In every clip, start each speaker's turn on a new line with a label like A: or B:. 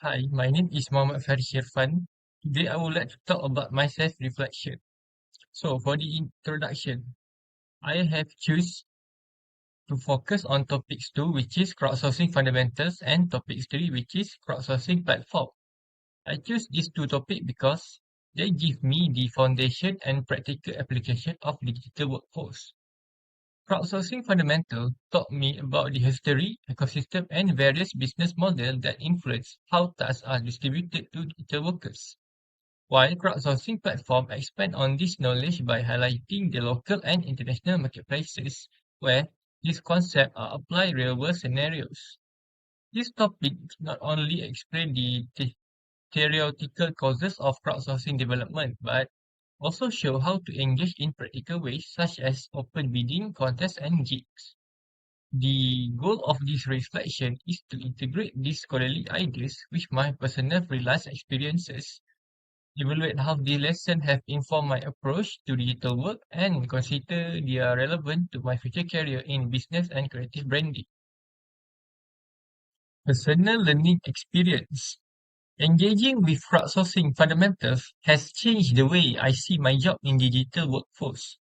A: Hi, my name is Muhammad Faris Irfan. Today I would like to talk about my self-reflection. So for the introduction, I have choose to focus on topics 2, which is crowdsourcing fundamentals, and topics 3, which is crowdsourcing platform. I choose these two topics because they give me the foundation and practical application of digital workforce. Crowdsourcing fundamental taught me about the history, ecosystem, and various business models that influence how tasks are distributed to digital workers. While crowdsourcing platforms expand on this knowledge by highlighting the local and international marketplaces where these concepts are applied real-world scenarios. This topic not only explain the theoretical causes of crowdsourcing development, but also show how to engage in practical ways such as open bidding, contests, and gigs. The goal of this reflection is to integrate these scholarly ideas with my personal freelance experiences, evaluate how the lessons have informed my approach to digital work, and consider their relevant to my future career in business and creative branding. Personal learning experience. Engaging with crowdsourcing fundamentals has changed the way I see my job in digital workforce.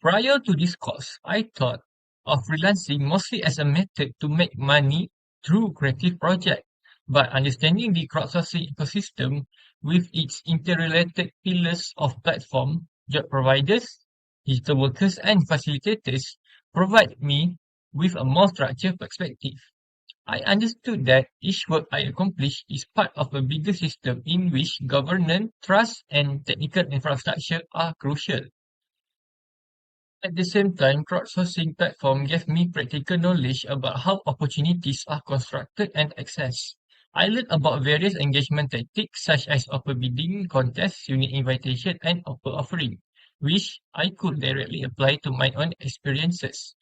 A: Prior to this course, I thought of freelancing mostly as a method to make money through creative projects. But understanding the crowdsourcing ecosystem with its interrelated pillars of platform, job providers, digital workers, and facilitators provide me with a more structured perspective. I understood that each work I accomplish is part of a bigger system in which governance, trust, and technical infrastructure are crucial. At the same time, crowdsourcing platform gave me practical knowledge about how opportunities are constructed and accessed. I learned about various engagement tactics such as open bidding, contests, unique invitation, and open offering, which I could directly apply to my own experiences.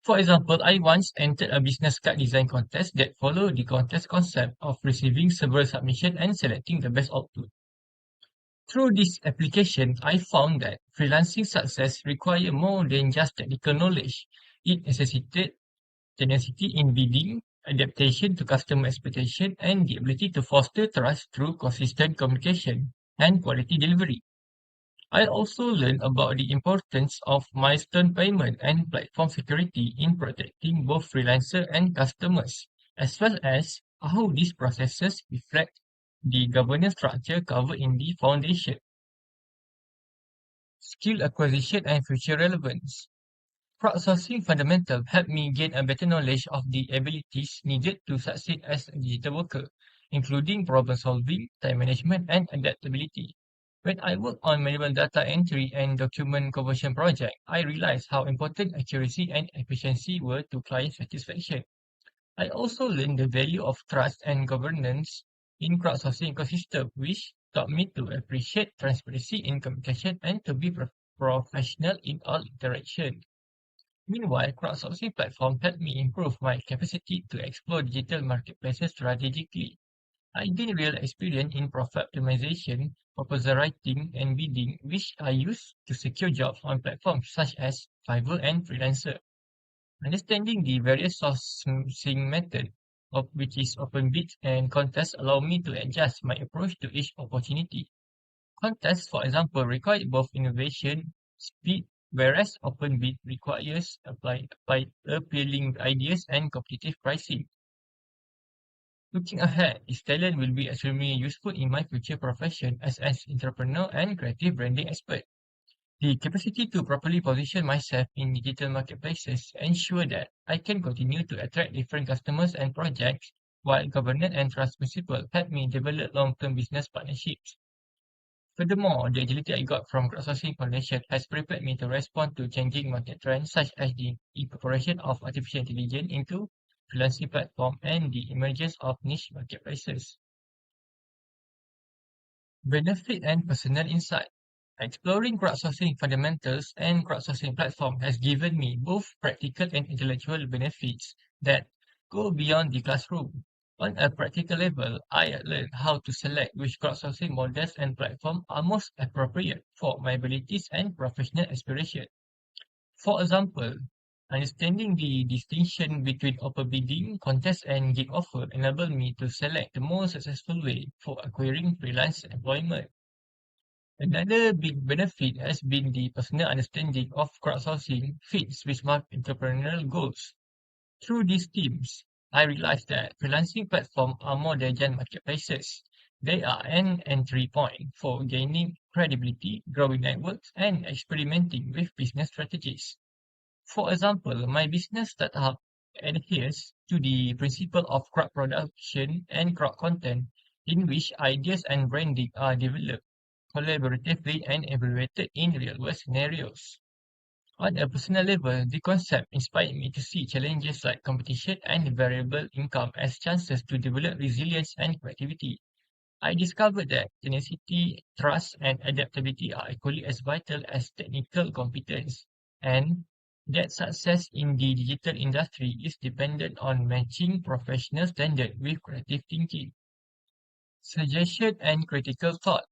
A: For example, I once entered a business card design contest that followed the contest concept of receiving several submissions and selecting the best output. Through this application, I found that freelancing success requires more than just technical knowledge. It necessitated tenacity in bidding, adaptation to customer expectation, and the ability to foster trust through consistent communication and quality delivery. I also learned about the importance of milestone payment and platform security in protecting both freelancers and customers, as well as how these processes reflect the governance structure covered in the foundation. Skill acquisition and future relevance. Crowdsourcing fundamentals helped me gain a better knowledge of the abilities needed to succeed as a digital worker, including problem solving, time management, and adaptability. When I worked on manual data entry and document conversion project, I realized how important accuracy and efficiency were to client satisfaction. I also learned the value of trust and governance in crowdsourcing ecosystem, which taught me to appreciate transparency in communication and to be professional in all interaction. Meanwhile, crowdsourcing platform helped me improve my capacity to explore digital marketplaces strategically. I gained real experience in profit optimization, proposal writing, and bidding, which I use to secure jobs on platforms such as Fiverr and Freelancer. Understanding the various sourcing method of which is open bids and contests allow me to adjust my approach to each opportunity. Contests, for example, require both innovation, speed, whereas open bid requires appealing ideas and competitive pricing. Looking ahead, this talent will be extremely useful in my future profession as an entrepreneur and creative branding expert. The capacity to properly position myself in digital marketplaces ensure that I can continue to attract different customers and projects, while governance and trust principles help me develop long-term business partnerships. Furthermore, the agility I got from crowdsourcing foundation has prepared me to respond to changing market trends such as the incorporation of artificial intelligence into freelancing platform and the emergence of niche marketplaces. Benefit and personal insight. Exploring crowdsourcing fundamentals and crowdsourcing platform has given me both practical and intellectual benefits that go beyond the classroom. On a practical level, I learned how to select which crowdsourcing models and platforms are most appropriate for my abilities and professional aspiration. For example, Understanding the distinction between open bidding, contest, and gig offer enabled me to select the most successful way for acquiring freelance employment. Another big benefit has been the personal understanding of crowdsourcing fits with my entrepreneurial goals. Through these teams, I realized that freelancing platforms are more than marketplaces. They are an entry point for gaining credibility, growing networks, and experimenting with business strategies. For example, my business startup adheres to the principle of crowd production and crowd content, in which ideas and branding are developed collaboratively and evaluated in real-world scenarios. On a personal level, the concept inspired me to see challenges like competition and variable income as chances to develop resilience and creativity. I discovered that tenacity, trust, and adaptability are equally as vital as technical competence, and that success in the digital industry is dependent on matching professional standards with creative thinking, suggestion, and critical thought.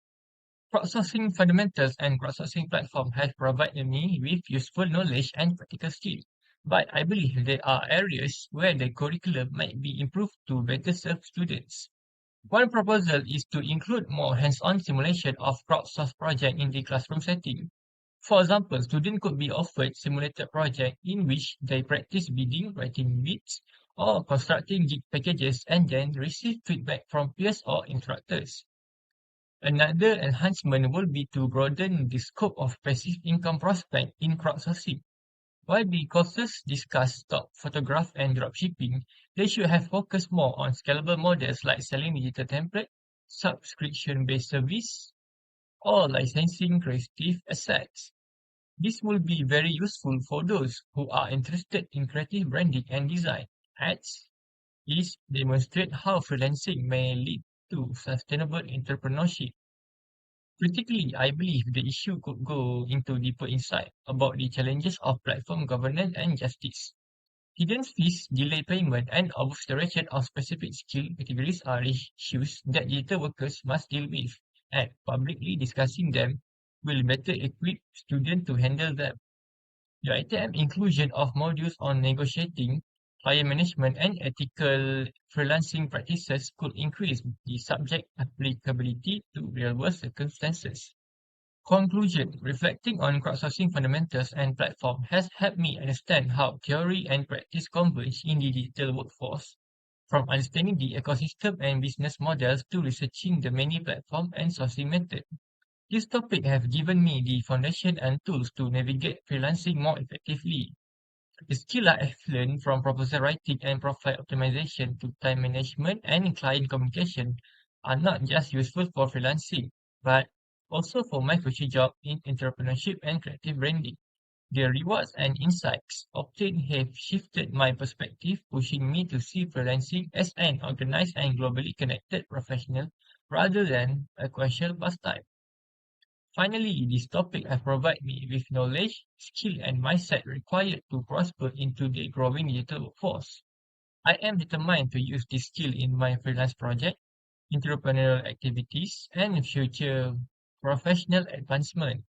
A: Crowdsourcing fundamentals and crowdsourcing platform have provided me with useful knowledge and practical skills, but I believe there are areas where the curriculum might be improved to better serve students. One proposal is to include more hands-on simulation of crowdsourced project in the classroom setting. For example, students could be offered simulated project in which they practice bidding, writing bids, or constructing gig packages and then receive feedback from peers or instructors. Another enhancement would be to broaden the scope of passive income prospect in crowdsourcing. While the courses discuss stock, photograph, and dropshipping, they should have focused more on scalable models like selling digital template, subscription-based service, or licensing creative assets. This will be very useful for those who are interested in creative branding and design. Ads is demonstrate how freelancing may lead to sustainable entrepreneurship. Critically, I believe the issue could go into deeper insight about the challenges of platform governance and justice. Hidden fees, delay payment, and obfuscation of specific skill categories are issues that digital workers must deal with, and publicly discussing them will better equip students to handle them. The item inclusion of modules on negotiating, client management, and ethical freelancing practices could increase the subject applicability to real-world circumstances. Conclusion: reflecting on crowdsourcing fundamentals and platform has helped me understand how theory and practice converge in the digital workforce, from understanding the ecosystem and business models to researching the many platform and sourcing methods. This topic have given me the foundation and tools to navigate freelancing more effectively. The skill I have learned from proposal writing and profile optimization to time management and client communication are not just useful for freelancing, but also for my future job in entrepreneurship and creative branding. The rewards and insights obtained have shifted my perspective, pushing me to see freelancing as an organized and globally connected professional rather than a casual pastime. Finally, this topic has provided me with knowledge, skill, and mindset required to prosper into the growing digital workforce. I am determined to use this skill in my freelance project, entrepreneurial activities, and future professional advancement.